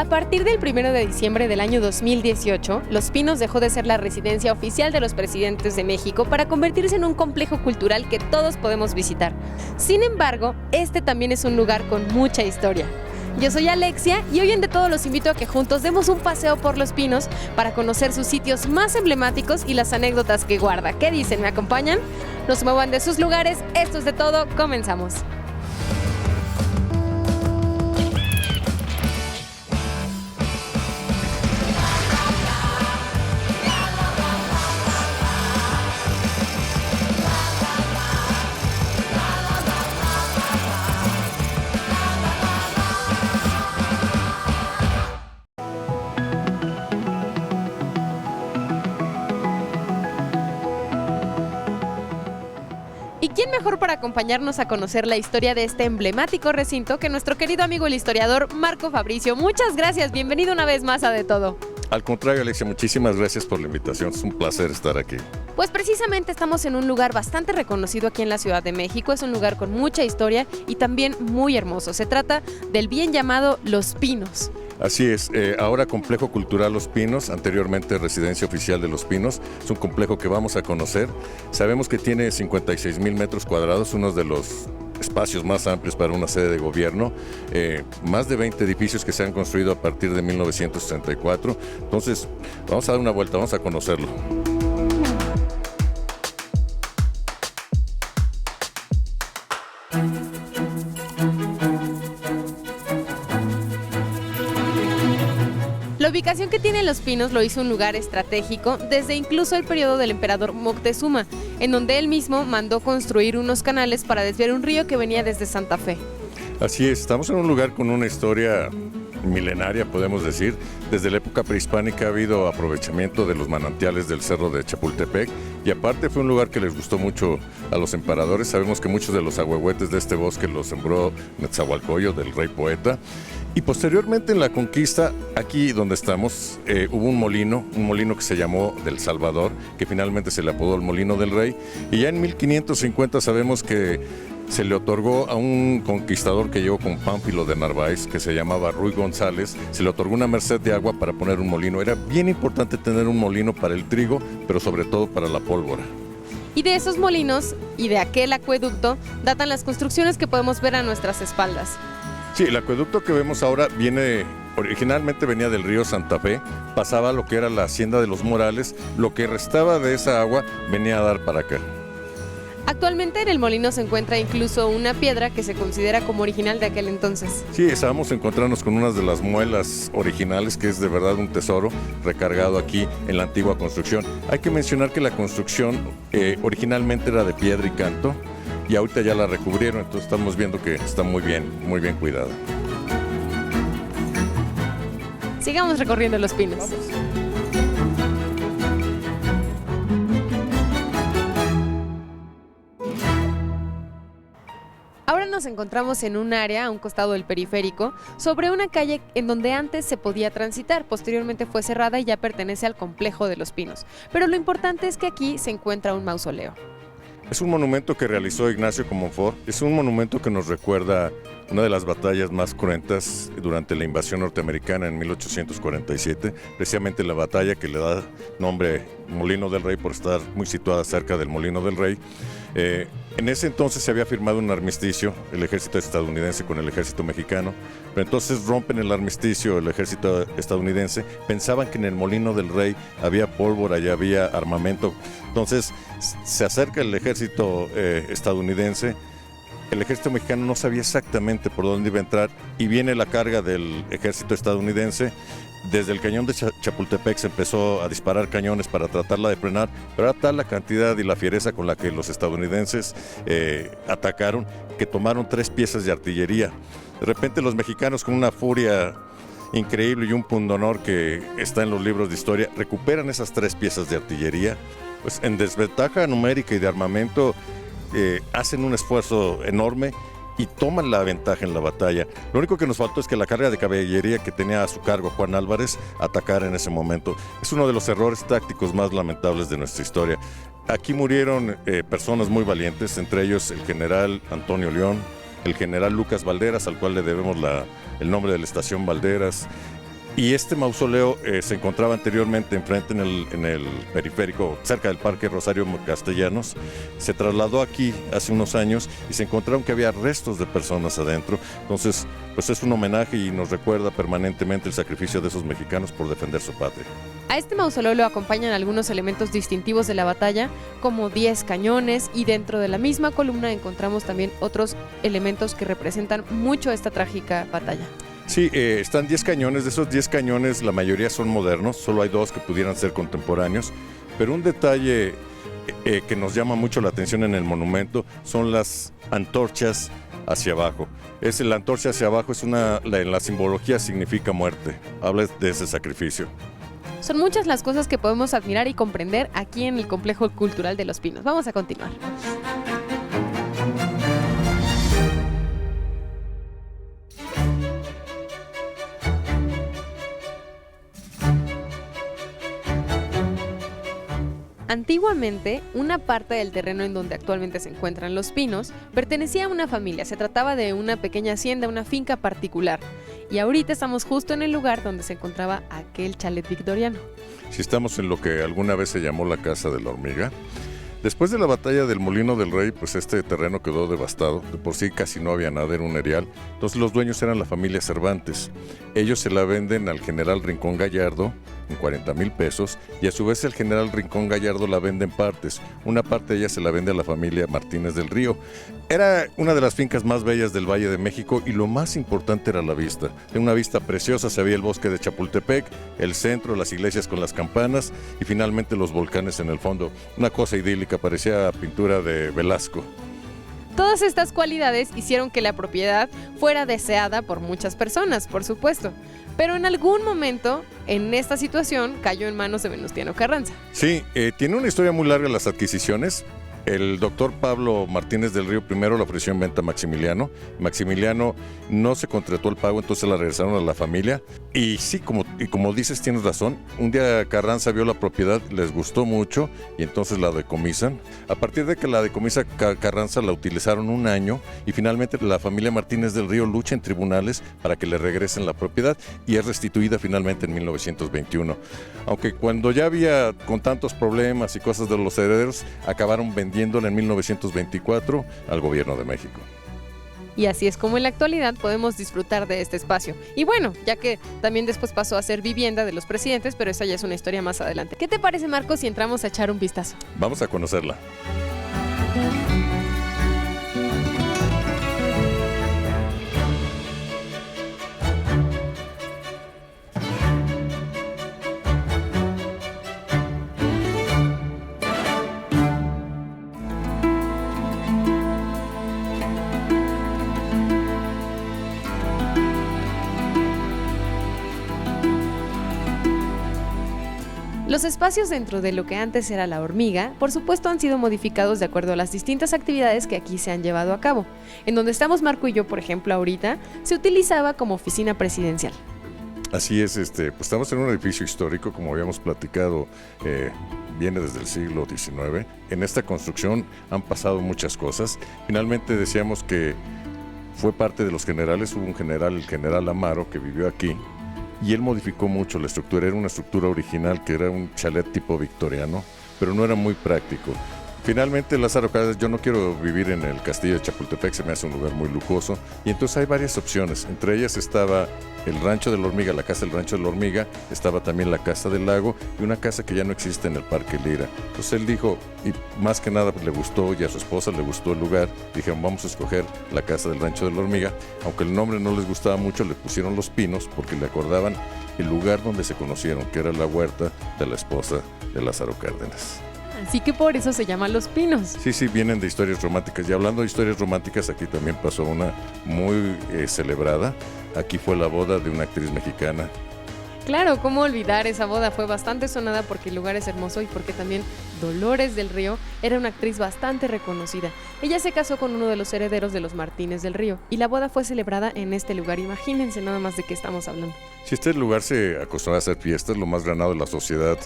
partir del 1 de diciembre del año 2018, Los Pinos dejó de ser la residencia oficial de los presidentes de México para convertirse en un complejo cultural que todos podemos visitar. Sin embargo, este también es un lugar con mucha historia. Yo soy Alexia y hoy en De Todo los invito a que juntos demos un paseo por Los Pinos para conocer sus sitios más emblemáticos y las anécdotas que guarda. ¿Qué dicen? ¿Me acompañan? No se muevan de sus lugares, esto es De Todo, comenzamos. ¿Y quién mejor para acompañarnos a conocer la historia de este emblemático recinto que nuestro querido amigo el historiador Marco Fabricio? Muchas gracias, bienvenido una vez más a De Todo. Al contrario, Alexia, muchísimas gracias por la invitación, es un placer estar aquí. Pues precisamente estamos en un lugar bastante reconocido aquí en la Ciudad de México, es un lugar con mucha historia y también muy hermoso. Se trata del bien llamado Los Pinos. Así es, ahora Complejo Cultural Los Pinos, anteriormente Residencia Oficial de Los Pinos, es un complejo que vamos a conocer. Sabemos que tiene 56,000 metros cuadrados, uno de los espacios más amplios para una sede de gobierno, más de 20 edificios que se han construido a partir de 1964. Entonces, vamos a dar una vuelta, vamos a conocerlo. La ubicación que tiene Los Pinos lo hizo un lugar estratégico desde incluso el periodo del emperador Moctezuma, en donde él mismo mandó construir unos canales para desviar un río que venía desde Santa Fe. Así es, estamos en un lugar con una historia milenaria, podemos decir. Desde la época prehispánica ha habido aprovechamiento de los manantiales del cerro de Chapultepec y aparte fue un lugar que les gustó mucho a los emperadores. Sabemos que muchos de los ahuehuetes de este bosque los sembró Netzahualcoyo, del rey poeta. Y posteriormente en la conquista, aquí donde estamos, hubo un molino que se llamó del Salvador, que finalmente se le apodó el Molino del Rey. Y ya en 1550 sabemos que se le otorgó a un conquistador que llegó con Pánfilo de Narváez, que se llamaba Ruy González, se le otorgó una merced de agua para poner un molino. Era bien importante tener un molino para el trigo, pero sobre todo para la pólvora. Y de esos molinos y de aquel acueducto datan las construcciones que podemos ver a nuestras espaldas. Sí, el acueducto que vemos ahora originalmente venía del río Santa Fe, pasaba lo que era la hacienda de los Morales, lo que restaba de esa agua venía a dar para acá. Actualmente en el molino se encuentra incluso una piedra que se considera como original de aquel entonces. Sí, estábamos encontrándonos con unas de las muelas originales, que es de verdad un tesoro recargado aquí en la antigua construcción. Hay que mencionar que la construcción originalmente era de piedra y canto, y ahorita ya la recubrieron, entonces estamos viendo que está muy bien cuidada. Sigamos recorriendo Los Pinos. Vamos. Ahora nos encontramos en un área a un costado del periférico, sobre una calle en donde antes se podía transitar, posteriormente fue cerrada y ya pertenece al complejo de Los Pinos. Pero lo importante es que aquí se encuentra un mausoleo. Es un monumento que realizó Ignacio Comonfort, es un monumento que nos recuerda una de las batallas más cruentas durante la invasión norteamericana en 1847, precisamente la batalla que le da nombre Molino del Rey por estar muy situada cerca del Molino del Rey. En ese entonces se había firmado un armisticio, el ejército estadounidense con el ejército mexicano, pero entonces rompen el armisticio, el ejército estadounidense, pensaban que en el Molino del Rey había pólvora y había armamento, entonces se acerca el ejército estadounidense. El ejército mexicano no sabía exactamente por dónde iba a entrar y viene la carga del ejército estadounidense. Desde el cañón de Chapultepec se empezó a disparar cañones para tratarla de frenar, pero era tal la cantidad y la fiereza con la que los estadounidenses atacaron que tomaron 3 piezas de artillería. De repente los mexicanos, con una furia increíble y un pundonor que está en los libros de historia, recuperan esas 3 piezas de artillería. Pues en desventaja numérica y de armamento hacen un esfuerzo enorme y toman la ventaja en la batalla. Lo único que nos faltó es que la carga de caballería que tenía a su cargo Juan Álvarez atacara en ese momento. Es uno de los errores tácticos más lamentables de nuestra historia. Aquí murieron personas muy valientes, entre ellos el general Antonio León, el general Lucas Valderas, al cual le debemos el nombre de la estación Valderas, Y este mausoleo se encontraba anteriormente enfrente en el periférico, cerca del Parque Rosario Castellanos. Se trasladó aquí hace unos años y se encontraron que había restos de personas adentro. Entonces, pues es un homenaje y nos recuerda permanentemente el sacrificio de esos mexicanos por defender su patria. A este mausoleo lo acompañan algunos elementos distintivos de la batalla, como 10 cañones, y dentro de la misma columna encontramos también otros elementos que representan mucho esta trágica batalla. Sí, están 10 cañones. De esos 10 cañones, la mayoría son modernos, solo hay 2 que pudieran ser contemporáneos. Pero un detalle que nos llama mucho la atención en el monumento son las antorchas hacia abajo. La antorcha hacia abajo en la simbología significa muerte, habla de ese sacrificio. Son muchas las cosas que podemos admirar y comprender aquí en el Complejo Cultural de Los Pinos. Vamos a continuar. Antiguamente, una parte del terreno en donde actualmente se encuentran Los Pinos pertenecía a una familia. Se trataba de una pequeña hacienda, una finca particular. Y ahorita estamos justo en el lugar donde se encontraba aquel chalet victoriano. Si estamos en lo que alguna vez se llamó la Casa de la Hormiga. Después de la batalla del Molino del Rey, pues este terreno quedó devastado. De por sí casi no había nada, era un erial. Entonces los dueños eran la familia Cervantes. Ellos se la venden al general Rincón Gallardo en 40,000 pesos y a su vez el general Rincón Gallardo la vende en partes. Una parte de ella se la vende a la familia Martínez del Río. Era una de las fincas más bellas del Valle de México y lo más importante era la vista. Era una vista preciosa, se veía el bosque de Chapultepec, el centro, las iglesias con las campanas y finalmente los volcanes en el fondo. Una cosa idílica, parecía pintura de Velasco. Todas estas cualidades hicieron que la propiedad fuera deseada por muchas personas, por supuesto. Pero en algún momento, en esta situación, cayó en manos de Venustiano Carranza. Sí, tiene una historia muy larga las adquisiciones. El doctor Pablo Martínez del Río primero la ofreció en venta a Maximiliano. Maximiliano no se contrató el pago, entonces la regresaron a la familia. Y sí, como dices, tienes razón. Un día Carranza vio la propiedad, les gustó mucho y entonces la decomisan. A partir de que la decomisa Carranza la utilizaron un año y finalmente la familia Martínez del Río lucha en tribunales para que le regresen la propiedad y es restituida finalmente en 1921. Aunque cuando ya había con tantos problemas y cosas de los herederos, acabaron vendiéndola en 1924 al gobierno de México. Y así es como en la actualidad podemos disfrutar de este espacio. Y bueno, ya que también después pasó a ser vivienda de los presidentes, pero esa ya es una historia más adelante. ¿Qué te parece, Marcos, si entramos a echar un vistazo? Vamos a conocerla. Los espacios dentro de lo que antes era la hormiga, por supuesto, han sido modificados de acuerdo a las distintas actividades que aquí se han llevado a cabo. En donde estamos Marco y yo, por ejemplo, ahorita, se utilizaba como oficina presidencial. Así es, pues estamos en un edificio histórico, como habíamos platicado, viene desde el siglo XIX. En esta construcción han pasado muchas cosas. Finalmente decíamos que fue parte de los generales, hubo un general, el general Amaro, que vivió aquí. Y él modificó mucho la estructura, era una estructura original que era un chalet tipo victoriano, pero no era muy práctico. Finalmente Lázaro Cárdenas, yo no quiero vivir en el castillo de Chapultepec, se me hace un lugar muy lujoso, y entonces hay varias opciones, entre ellas estaba el Rancho de la Hormiga, la casa del Rancho de la Hormiga, estaba también la Casa del Lago y una casa que ya no existe en el Parque Lira. Entonces él dijo, y más que nada le gustó y a su esposa le gustó el lugar, dijeron vamos a escoger la Casa del Rancho de la Hormiga, aunque el nombre no les gustaba mucho, le pusieron Los Pinos porque le acordaban el lugar donde se conocieron, que era la huerta de la esposa de Lázaro Cárdenas. Así que por eso se llama Los Pinos. Sí, vienen de historias románticas. Y hablando de historias románticas, aquí también pasó una muy celebrada. Aquí fue la boda de una actriz mexicana. Claro, cómo olvidar esa boda, fue bastante sonada porque el lugar es hermoso y porque también Dolores del Río era una actriz bastante reconocida. Ella se casó con uno de los herederos de los Martínez del Río y la boda fue celebrada en este lugar. Imagínense nada más de qué estamos hablando. Si este lugar se acostumbraba a hacer fiestas, lo más granado de la sociedad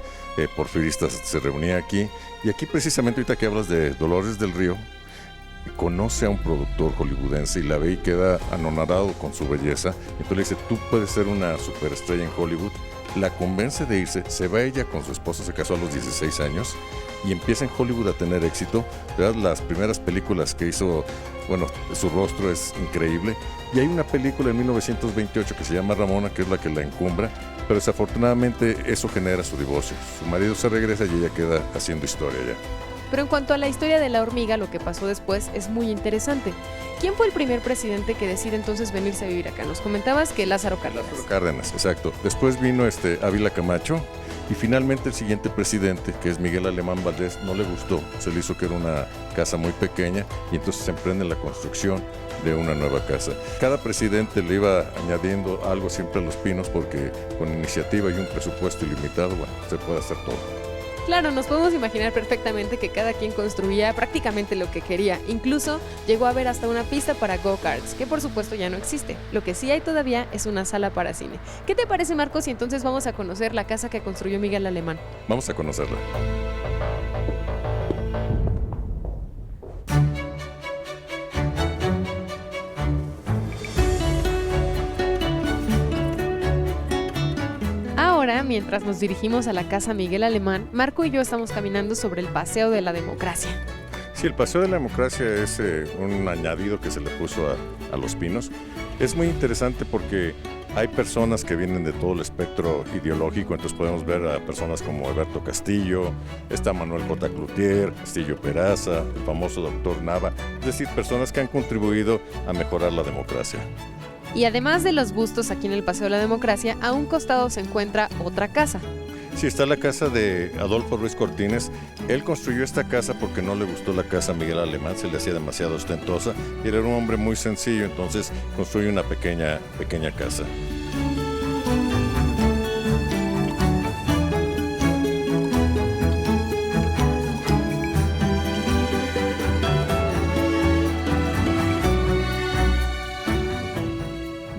porfirista se reunía aquí. Y aquí precisamente ahorita que hablas de Dolores del Río, conoce a un productor hollywoodense y la ve y queda anonadado con su belleza. Entonces le dice, tú puedes ser una superestrella en Hollywood. La convence de irse, se va ella con su esposo, se casó a los 16 años y empieza en Hollywood a tener éxito. ¿Verdad? Las primeras películas que hizo, bueno, su rostro es increíble. Y hay una película en 1928 que se llama Ramona, que es la que la encumbra, pero desafortunadamente eso genera su divorcio. Su marido se regresa y ella queda haciendo historia ya. Pero en cuanto a la historia de la hormiga, lo que pasó después es muy interesante. ¿Quién fue el primer presidente que decide entonces venirse a vivir acá? Nos comentabas que Lázaro Cárdenas. Lázaro Cárdenas, exacto. Después vino Ávila Camacho y finalmente el siguiente presidente, que es Miguel Alemán Valdés, no le gustó. Se le hizo que era una casa muy pequeña y entonces se emprende la construcción de una nueva casa. Cada presidente le iba añadiendo algo siempre a Los Pinos porque con iniciativa y un presupuesto ilimitado, bueno, se puede hacer todo. Claro, nos podemos imaginar perfectamente que cada quien construía prácticamente lo que quería. Incluso llegó a haber hasta una pista para go-karts, que por supuesto ya no existe. Lo que sí hay todavía es una sala para cine. ¿Qué te parece, Marcos? Y entonces vamos a conocer la casa que construyó Miguel Alemán. Vamos a conocerla. Ahora, mientras nos dirigimos a la casa Miguel Alemán, Marco y yo estamos caminando sobre el Paseo de la Democracia. Sí, el Paseo de la Democracia es un añadido que se le puso a Los Pinos. Es muy interesante porque hay personas que vienen de todo el espectro ideológico, entonces podemos ver a personas como Alberto Castillo, está Manuel J. Cloutier, Castillo Peraza, el famoso doctor Nava, es decir, personas que han contribuido a mejorar la democracia. Y además de los bustos aquí en el Paseo de la Democracia, a un costado se encuentra otra casa. Sí, está la casa de Adolfo Ruiz Cortines. Él construyó esta casa porque no le gustó la casa a Miguel Alemán, se le hacía demasiado ostentosa. Y era un hombre muy sencillo, entonces construyó una pequeña casa.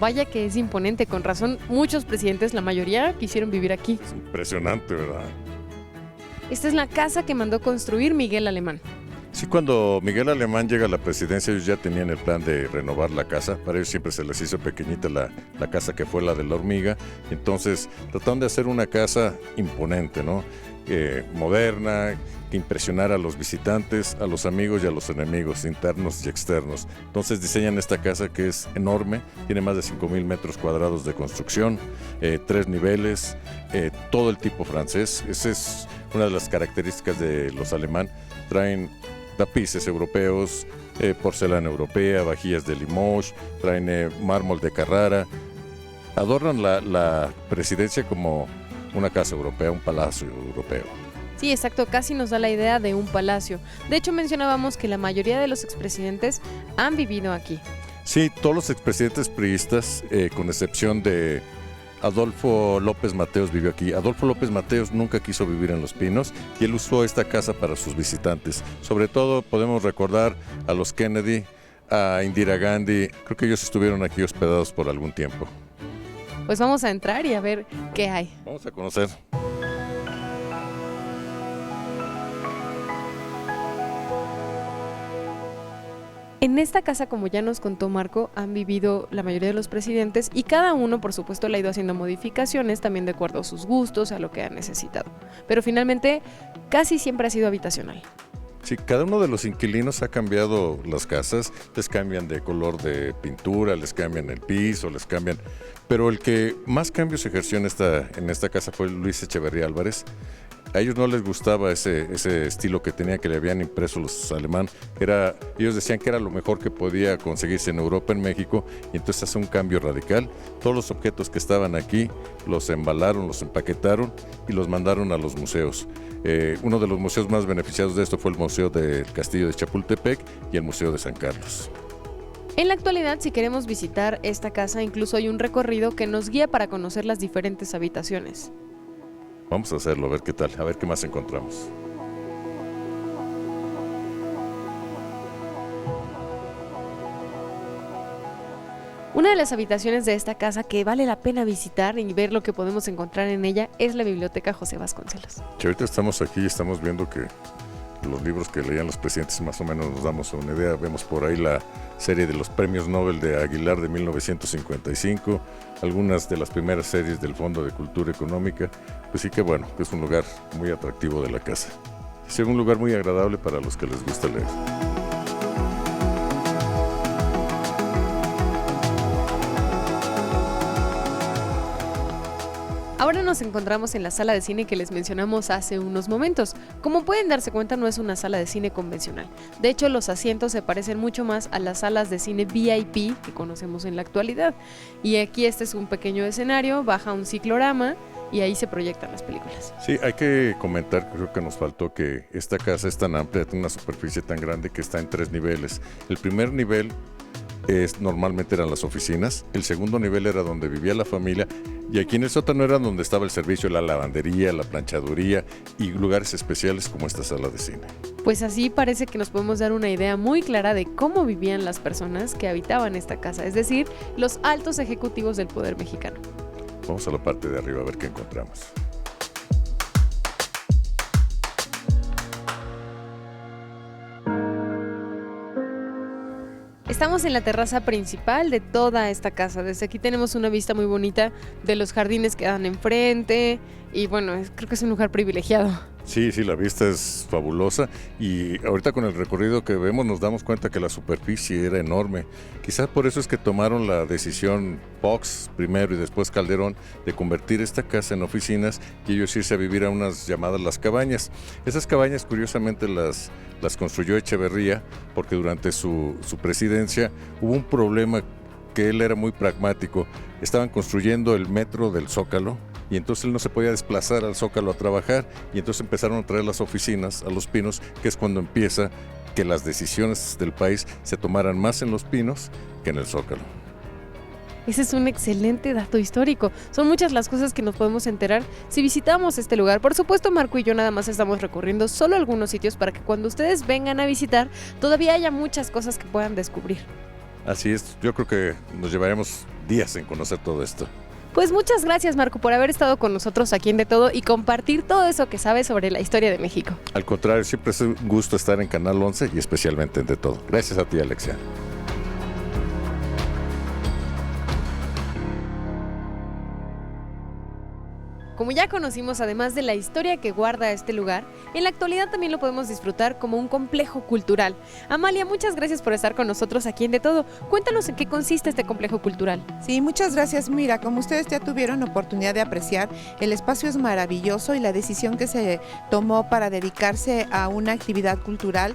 Vaya que es imponente, con razón muchos presidentes, la mayoría, quisieron vivir aquí. Es impresionante, ¿verdad? Esta es la casa que mandó construir Miguel Alemán. Sí, cuando Miguel Alemán llega a la presidencia, ellos ya tenían el plan de renovar la casa. Para ellos siempre se les hizo pequeñita la casa que fue la de la hormiga. Entonces trataron de hacer una casa imponente, ¿no? Moderna, que impresionara a los visitantes, a los amigos y a los enemigos, internos y externos. Entonces diseñan esta casa que es enorme, tiene más de 5,000 metros cuadrados de construcción, 3 niveles, todo el tipo francés. Esa es una de las características de los alemán. Traen tapices europeos, porcelana europea, vajillas de Limoges, traen mármol de Carrara. Adornan la presidencia como una casa europea, un palacio europeo. Sí, exacto, casi nos da la idea de un palacio. De hecho, mencionábamos que la mayoría de los expresidentes han vivido aquí. Sí, todos los expresidentes priistas, con excepción de Adolfo López Mateos, vivió aquí. Adolfo López Mateos nunca quiso vivir en Los Pinos y él usó esta casa para sus visitantes. Sobre todo podemos recordar a los Kennedy, a Indira Gandhi. Creo que ellos estuvieron aquí hospedados por algún tiempo. Pues vamos a entrar y a ver qué hay. Vamos a conocer. En esta casa, como ya nos contó Marco, han vivido la mayoría de los presidentes y cada uno, por supuesto, le ha ido haciendo modificaciones también de acuerdo a sus gustos, a lo que han necesitado. Pero finalmente, casi siempre ha sido habitacional. Sí, cada uno de los inquilinos ha cambiado las casas, les cambian de color de pintura, les cambian el piso, les cambian... Pero el que más cambios ejerció en esta casa fue Luis Echeverría Álvarez. A ellos no les gustaba ese estilo que tenía, que le habían impreso los alemanes. Ellos decían que era lo mejor que podía conseguirse en Europa, en México, y entonces hace un cambio radical. Todos los objetos que estaban aquí los embalaron, los empaquetaron y los mandaron a los museos. Uno de los museos más beneficiados de esto fue el Museo del Castillo de Chapultepec y el Museo de San Carlos. En la actualidad, si queremos visitar esta casa, incluso hay un recorrido que nos guía para conocer las diferentes habitaciones. Vamos a hacerlo, a ver qué tal, a ver qué más encontramos. Una de las habitaciones de esta casa que vale la pena visitar y ver lo que podemos encontrar en ella es la Biblioteca José Vasconcelos. Y ahorita estamos aquí y estamos viendo que los libros que leían los presidentes, más o menos nos damos una idea. Vemos por ahí la serie de los premios Nobel de Aguilar de 1955, algunas de las primeras series del Fondo de Cultura Económica. Pues sí que bueno, que es un lugar muy atractivo de la casa. Es un lugar muy agradable para los que les gusta leer. Ahora nos encontramos en la sala de cine que les mencionamos hace unos momentos. Como pueden darse cuenta, no es una sala de cine convencional. De hecho, los asientos se parecen mucho más a las salas de cine VIP que conocemos en la actualidad. Y aquí este es un pequeño escenario, baja un ciclorama y ahí se proyectan las películas. Sí, hay que comentar, creo que nos faltó, que esta casa es tan amplia, tiene una superficie tan grande que está en 3 niveles. El primer nivel normalmente eran las oficinas, el segundo nivel era donde vivía la familia, y aquí en el sótano era donde estaba el servicio, la lavandería, la planchaduría y lugares especiales como esta sala de cine. Pues así parece que nos podemos dar una idea muy clara de cómo vivían las personas que habitaban esta casa, es decir, los altos ejecutivos del poder mexicano. Vamos a la parte de arriba a ver qué encontramos. Estamos en la terraza principal de toda esta casa. Desde aquí tenemos una vista muy bonita de los jardines que dan enfrente y bueno, creo que es un lugar privilegiado. Sí, la vista es fabulosa y ahorita con el recorrido que vemos nos damos cuenta que la superficie era enorme. Quizás por eso es que tomaron la decisión Fox primero y después Calderón de convertir esta casa en oficinas y ellos irse a vivir a unas llamadas las cabañas. Esas cabañas curiosamente las construyó Echeverría porque durante su presidencia hubo un problema que él era muy pragmático. Estaban construyendo el metro del Zócalo y entonces él no se podía desplazar al Zócalo a trabajar y entonces empezaron a traer las oficinas a Los Pinos, que es cuando empieza que las decisiones del país se tomaran más en Los Pinos que en el Zócalo. Ese es un excelente dato histórico. Son muchas las cosas que nos podemos enterar si visitamos este lugar. Por supuesto, Marco y yo nada más estamos recorriendo solo algunos sitios para que cuando ustedes vengan a visitar todavía haya muchas cosas que puedan descubrir. Así es, yo creo que nos llevaremos días en conocer todo esto. Pues muchas gracias, Marco, por haber estado con nosotros aquí en De Todo y compartir todo eso que sabes sobre la historia de México. Al contrario, siempre es un gusto estar en Canal 11 y especialmente en De Todo. Gracias a ti, Alexia. Como ya conocimos, además de la historia que guarda este lugar, en la actualidad también lo podemos disfrutar como un complejo cultural. Amalia, muchas gracias por estar con nosotros aquí en De Todo. Cuéntanos en qué consiste este complejo cultural. Sí, muchas gracias. Mira, como ustedes ya tuvieron oportunidad de apreciar, el espacio es maravilloso y la decisión que se tomó para dedicarse a una actividad cultural,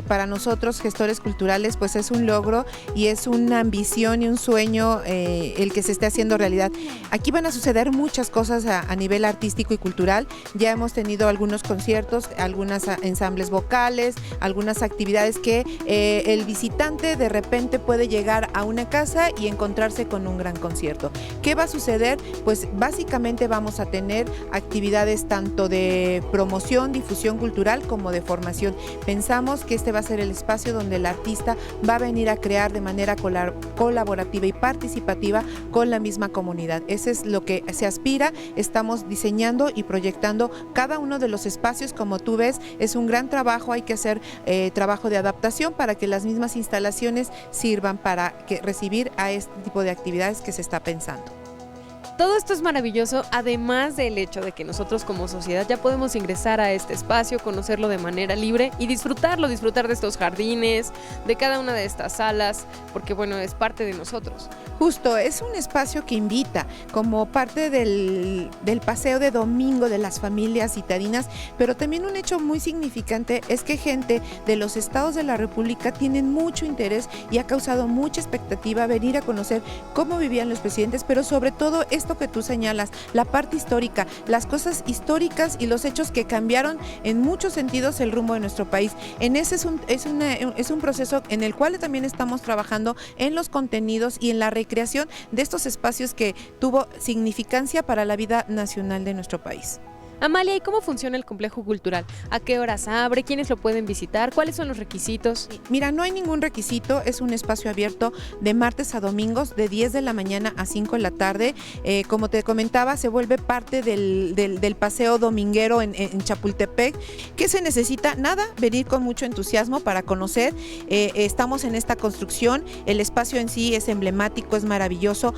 para nosotros gestores culturales, pues es un logro y es una ambición y un sueño el que se esté haciendo realidad. Aquí van a suceder muchas cosas a nivel artístico y cultural. Ya hemos tenido algunos conciertos, algunos ensambles vocales, algunas actividades que el visitante de repente puede llegar a una casa y encontrarse con un gran concierto. ¿Qué va a suceder? Pues básicamente vamos a tener actividades tanto de promoción, difusión cultural como de formación. Pensamos que este va a ser el espacio donde el artista va a venir a crear de manera colaborativa y participativa con la misma comunidad. Ese es lo que se aspira. Estamos diseñando y proyectando cada uno de los espacios. Como tú ves, es un gran trabajo, hay que hacer trabajo de adaptación para que las mismas instalaciones sirvan para recibir a este tipo de actividades que se está pensando. Todo esto es maravilloso, además del hecho de que nosotros como sociedad ya podemos ingresar a este espacio, conocerlo de manera libre y disfrutar de estos jardines, de cada una de estas salas, porque bueno, es parte de nosotros. Justo, es un espacio que invita como parte del paseo de domingo de las familias citadinas, pero también un hecho muy significante es que gente de los estados de la República tienen mucho interés y ha causado mucha expectativa venir a conocer cómo vivían los presidentes, pero sobre todo esto que tú señalas, la parte histórica, las cosas históricas y los hechos que cambiaron en muchos sentidos el rumbo de nuestro país. En ese es un proceso en el cual también estamos trabajando en los contenidos y en la recreación de estos espacios que tuvo significancia para la vida nacional de nuestro país. Amalia, ¿y cómo funciona el complejo cultural? ¿A qué horas abre? ¿Quiénes lo pueden visitar? ¿Cuáles son los requisitos? Mira, no hay ningún requisito, es un espacio abierto de martes a domingos, de 10 de la mañana a 5 de la tarde. Como te comentaba, se vuelve parte del paseo dominguero en Chapultepec. ¿Qué se necesita? Nada, venir con mucho entusiasmo para conocer. Estamos en esta construcción, el espacio en sí es emblemático, es maravilloso.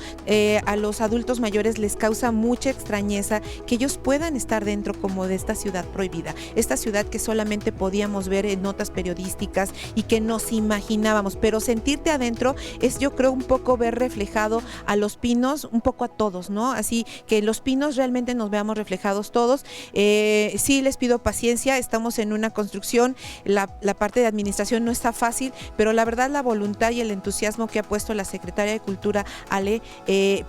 A los adultos mayores les causa mucha extrañeza que ellos puedan estar dentro como de esta ciudad prohibida, esta ciudad que solamente podíamos ver en notas periodísticas y que nos imaginábamos, pero sentirte adentro es, yo creo, un poco ver reflejado a Los Pinos, un poco a todos, ¿no? Así que Los Pinos realmente nos veamos reflejados todos. Sí les pido paciencia, estamos en una construcción, la parte de administración no está fácil, pero la verdad la voluntad y el entusiasmo que ha puesto la secretaria de Cultura, Ale,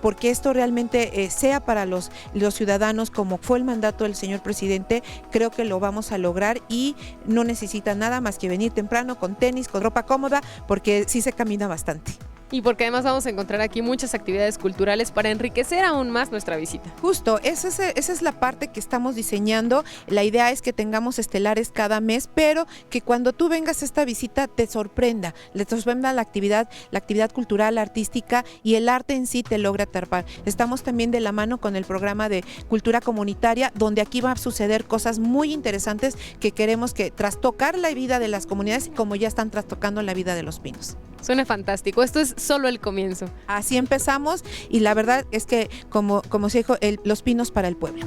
porque esto realmente sea para los ciudadanos como fue el mandato del señor presidente, creo que lo vamos a lograr y no necesita nada más que venir temprano con tenis, con ropa cómoda, porque sí se camina bastante. Y porque además vamos a encontrar aquí muchas actividades culturales para enriquecer aún más nuestra visita. Justo, esa es la parte que estamos diseñando. La idea es que tengamos estelares cada mes, pero que cuando tú vengas a esta visita te sorprenda la actividad cultural, artística y el arte en sí te logra atrapar. Estamos también de la mano con el programa de cultura comunitaria, donde aquí va a suceder cosas muy interesantes que queremos que trastocar la vida de las comunidades como ya están trastocando la vida de Los Pinos. Suena fantástico, esto es solo el comienzo. Así empezamos y la verdad es que como se dijo, Los Pinos para el pueblo.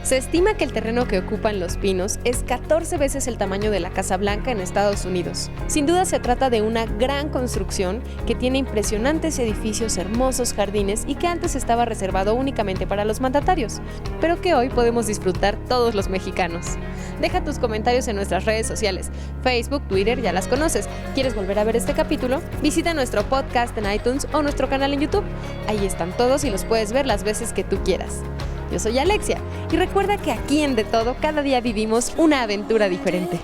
Se estima que el terreno que ocupan Los Pinos es 14 veces el tamaño de la Casa Blanca en Estados Unidos. Sin duda se trata de una gran construcción que tiene impresionantes edificios, hermosos jardines y que antes estaba reservado únicamente para los mandatarios, pero que hoy podemos disfrutar todos los mexicanos. Deja tus comentarios en nuestras redes sociales, Facebook, Twitter, ya las conoces. ¿Quieres volver a ver este capítulo? Visita nuestro podcast en iTunes o nuestro canal en YouTube. Ahí están todos y los puedes ver las veces que tú quieras. Yo soy Alexia y recuerda que aquí en De Todo cada día vivimos una aventura diferente.